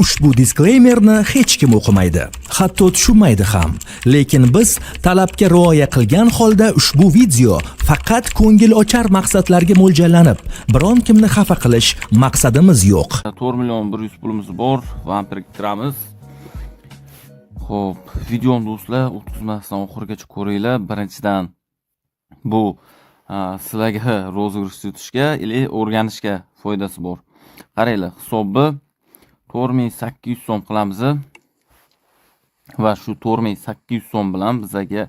Ushbu diskleymerni hech kim o'qimaydi, hatto tushunmaydi ham. Lekin biz talabga rioya qilgan holda ushbu video faqat ko'ngil ochar maqsadlarga mo'ljallanib, biron kimni xafa qilish maqsadimiz yo'q. 4 million 100 pulimiz bor, vampir kiramiz. Xo'p, videom do'stlar, o'tkazmasdan oxirigacha ko'ringlar. Birinchidan bu sizlarga rozыгрыш tutishga, o'rganishga foydasi bor. Qaranglar, hisobni 4800 so'm qilamiz va shu 4800 so'm bilan bizga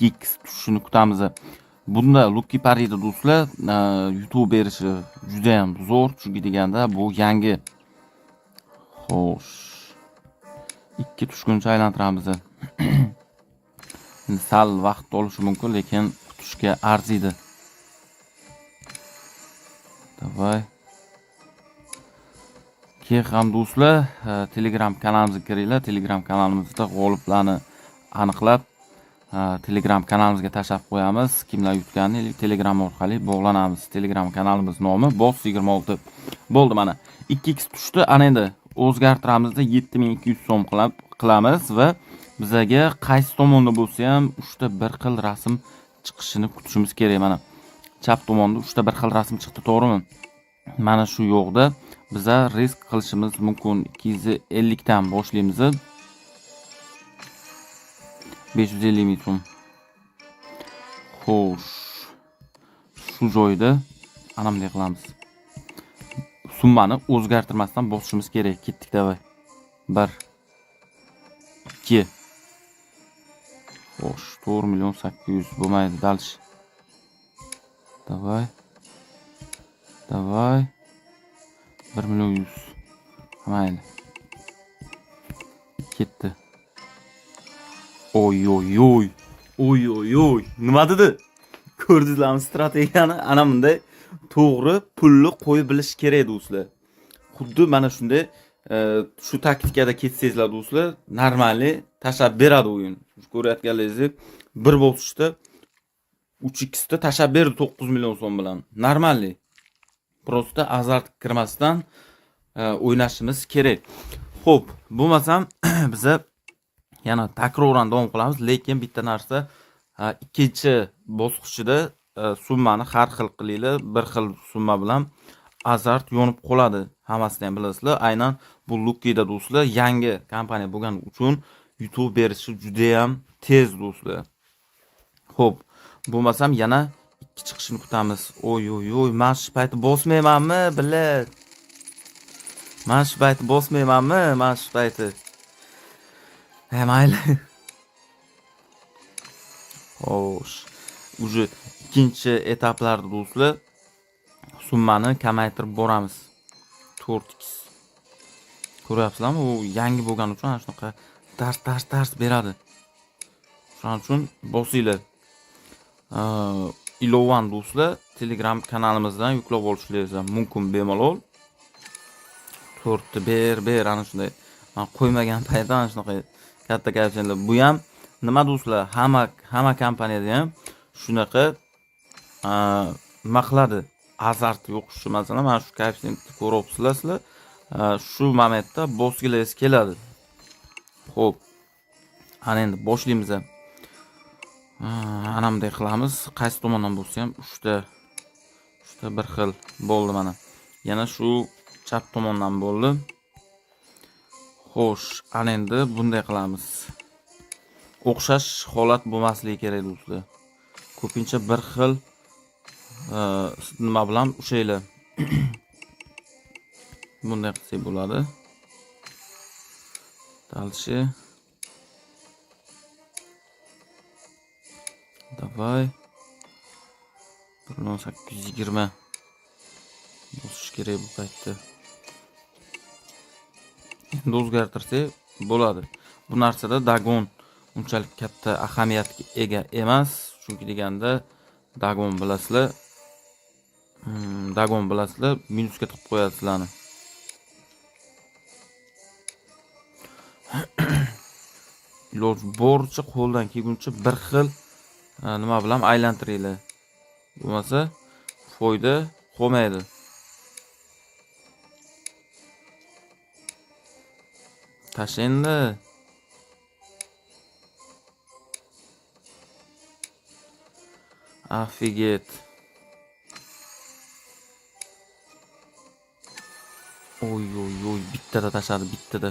2x tushishini kutamiz. Bunda Lucky Parida do'stlar, YouTube berishi juda ham zo'r, chunki deganda bu yangi. Xo'sh, 2 tushguncha aylantiramiz. Sal vaqt olishi mumkin, lekin kutishga arziydi. Davay. Keyin ham do'stlar, Telegram kanalimizga kiringlar. Telegram kanalimizda g'oliblarni aniqlab, Telegram kanalimizga tashlab qo'yamiz. Kimlar yutganini Telegram orqali bog'lanamiz. Telegram kanalimiz nomi Boss 26. Bo'ldi mana. 2x tushdi. Ana endi o'zgartiramizda 7200 so'm qilamiz va bizga qaysi tomonda bo'lsa ham 3 ta bir xil rasm chiqishini kutishimiz kerak. Mana chap tomonda 3 ta bir xil rasm chiqdi, to'g'rimi? Mana shu yo'qda biza risk qilishimiz mumkin. 250 dan boshlaymiz. 550 ming so'm. Xo'sh. Shu joyda ana bunday qilamiz. Summani o'zgartirmasdan bosishimiz kerak. Ketdik davay. 1 2. Xo'sh, 4 million 800 bo'lmaydi, dalish. Davay. Davay. 1 million 100. Mayli. Ketdi. Oy oy oy. Oy oy oy. Nima dedi? Ko'rdingizlarmi strategiyani? Ana bunday to'g'ri pulni qo'yib bilish kerak do'stlar. Xuddi mana shunday shu taktikada ketsangizlar do'stlar, normali tashab beradi o'yin. Ko'rayotganingizdek, bir bosishda 3x da tashab berdi 9 million so'm bilan. Normali. Prosta azart kirmasdan o'ynashimiz kerak. Xo'p, bo'lmasam biza yana takroran davom qilamiz, lekin bitta narsa, ikkinchi bosqichida summani har xil qilinglar, bir xil summa bilan azart yonib qoladi. Hammasini ham bilasizlar. Aynan bu Lucky'da do'stlar yangi kompaniya bo'lgani uchun YouTube berishi juda ham tez do'stlar. Xo'p, bo'lmasam yana ikki chiqishini kutamiz. Oy oy oy, men shu payti bosmaymanmi, bilat? Men shu payti bosmaymanmi, men shu payti. Mayli. Xo'sh, uje ikkinchi etaplarda do'stlar summani kamaytirib boramiz. 4x. Ko'ryapsizlarmi? U yangi bo'lgani uchun ana shunaqa tars beradi. Shuning uchun bosinglar. Ilovan do'stlar, Telegram kanalimizdan yuklab olishingiz mumkin bemalol. 4 ber ana shunday. Men qo'ymagan paytda ana shunaqa katta ko'pchiliklar. Bu ham nima do'stlar, hamma kompaniyada ham shunaqa nima qiladi? Azart yo'q shu, masalan, mana shu ko'pchilikni ko'ryapsizlar. Shu momentda bosgilaringiz keladi. Xo'p. Ana endi boshlaymiz. Ana bunday qilamiz. Qaysi tomondan bo'lsa ham 3 ta bir xil bo'ldi mana. Yana shu chap tomondan bo'ldi. Xo'sh, ana endi bunday qilamiz. O'xshash holat bo'lmasligi kerak do'stlar. Ko'pincha bir xil nima bilan o'shaylar. Bunday qilsak bo'ladi. Dalshi. Davay. 1820 bosish kerak bu paytda. Endi o'zgartirsak bo'ladi. Bu narsada dagon unchalik katta ahamiyatga ega emas, chunki deganda dagon bilasizlar, minusga tiqib qo'yadi sizlarni. Iloji boricha qo'ldan kelguncha bir xil nima bilan aylantiringlar. Bo'lmasa foyda qolmaydi. Tash endi. Ofiget. Oy, bittada tashladi, bittada.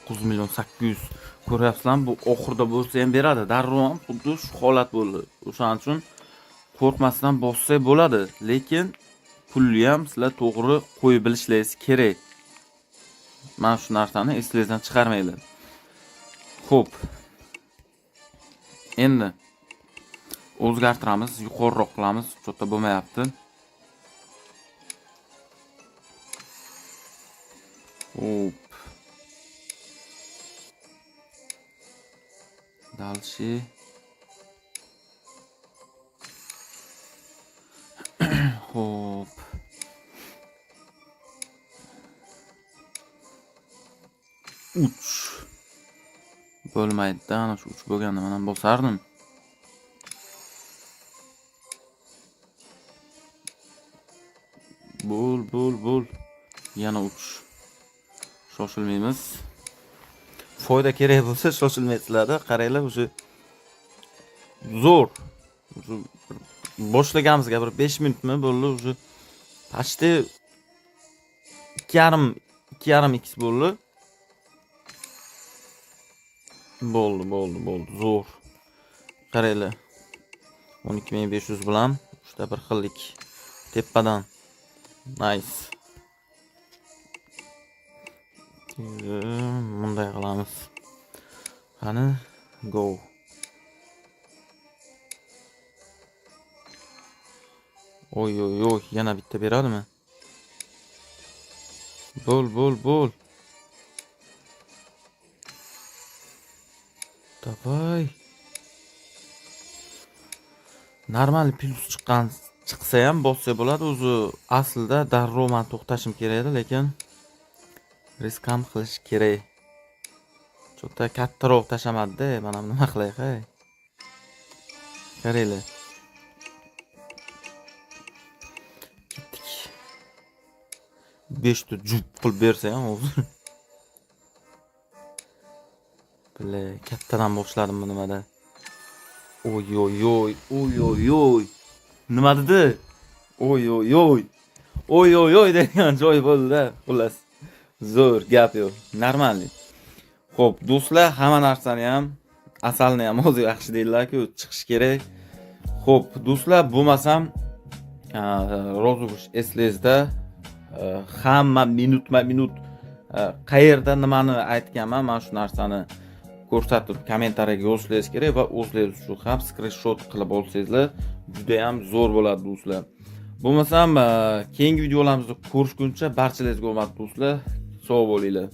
9 million 800. Ko'ryapsizlarmi? Bu oxirda bo'lsa ham beradi. Darrov ham xuddi shu holat bo'ldi. O'shaning uchun qo'rqmasdan bossak bo'ladi, lekin pulni ham sizlar to'g'ri qo'yib bilishlaringiz kerak. Men shu narsani eslangizdan chiqarmanglar. Xo'p. Endi o'zgartiramiz, yuqoriroq qilamiz. Cho'tta bo'lmayapti. Xo'p. Dalshi. Xo'p. Uch. Bo'lmaydi-da, ana shu 3 bo'lganda men ham bosardim. Bo'l. Yana 3. Shoshilmaymiz. Foyda kerak bo'lsa shoshilmaysizlar-da. Qaranglar, o'sha zo'r. O'sha boshlaganimizga bir 5 minutmi bo'ldi, o'sha почти 2,5x bo'ldi. Bo'ldi. Zo'r. Qaranglar. 12500 bilan uchta bir xillik tepadan. Nice. Bunday qilamiz. Qani, go. Oy, yana bitta beradimi? Bo'l. Davay. Normal plus chiqsa ham bossa bo'ladi. O'zi aslida darrov men to'xtashim kerak edi, lekin risk ham qilish kerak. Cho'ta kattaroq tashamadi-da, men ham nima qilay, hay. Qaranglar. Ketdik. 5 ta jup qilib bersa ham o'zi. Bile kattadan boshladim bu nimada. Oy. Nima dedi? Oy degan joy bo'ldi-da, xullas. Zo'r gap yo'q. Normal. Xo'p, do'stlar, hamma narsani ham, asalni ham o'zi yaxshi deydilar-ku, chiqish kerak. Xo'p, do'stlar, bo'lmasam, rozыгрыш eslangizda, hamma minut qayerda nimani aytganman, men shu narsani ko'rsatib kommentariyaga yozishingiz kerak va o'zingiz shu ham screenshot qilib olsangizlar, juda ham zo'r bo'ladi do'stlar. Bo'lmasam, keyingi videolarimizda ko'rishguncha barchalaringizga omad do'stlar. Sog' bo'linglar.